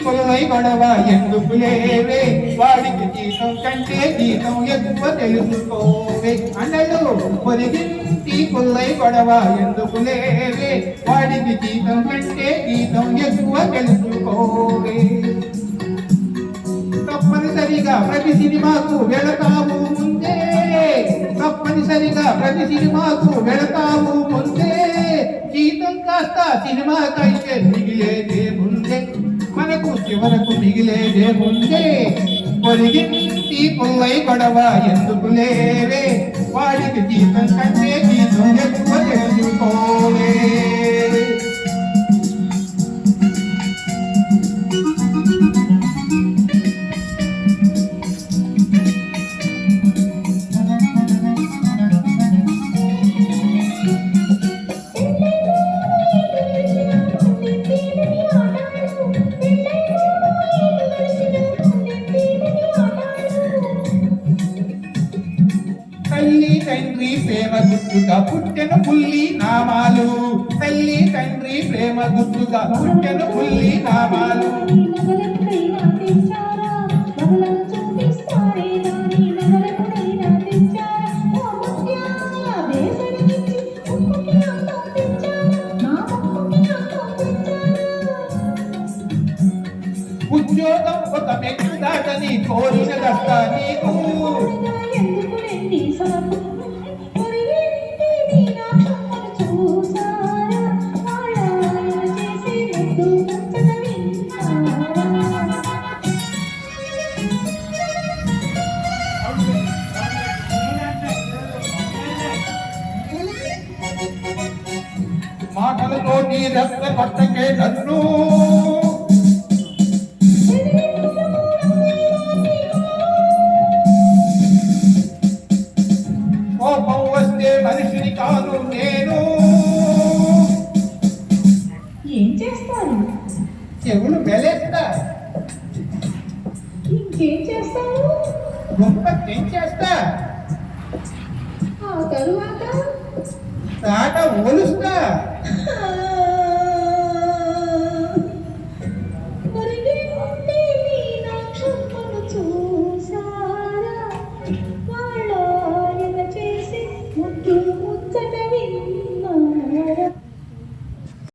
కొలవై గొడవ ఎందుకు లేవే వాడికి జీతం కంటే జీతం ఎక్కువ తెలుసుకోవే అన్నలు పొరిగింటి కొల్లై గొడవ ఎందుకు లేవే వాడికి జీతం కంటే జీతం ఎక్కువ తెలుసుకోవే తప్పనిసరిగా ప్రతి సినిమాకు వెళతాము ముందే తప్పనిసరిగా ప్రతి సినిమాకు వెళతాము ముందే జీతం కాస్త సినిమాకైతే మిగిలేదే ముందే మనకు చివరకు మిగిలేదే ముందే పొరిగింటి పుల్లై గొడవ ఎందుకు లేవే వాడికి జీతం కంటే జీతం ఎక్కువ తెలుసుకోవే తల్లి తండ్రి ప్రేమ గుర్తుగా పుట్టెను పుల్లి నామాలు తల్లి తండ్రి ప్రేమ గుర్తుగా పుట్టెను పుల్లి నామాలు ఉద్యోగం ఒక మెట్టు దాటని కోరిన దస్తా నీకు మాటలతో నీ రక్త పట్టకే నన్ను కోపం వస్తే మనిషిని కాను నేను ఏం చేస్తారు చెవులు మెలేస్తా ఇంకేం చేస్తారు గొప్ప తెంచేస్తా ఆ తరువాత తాట ఓలుస్తా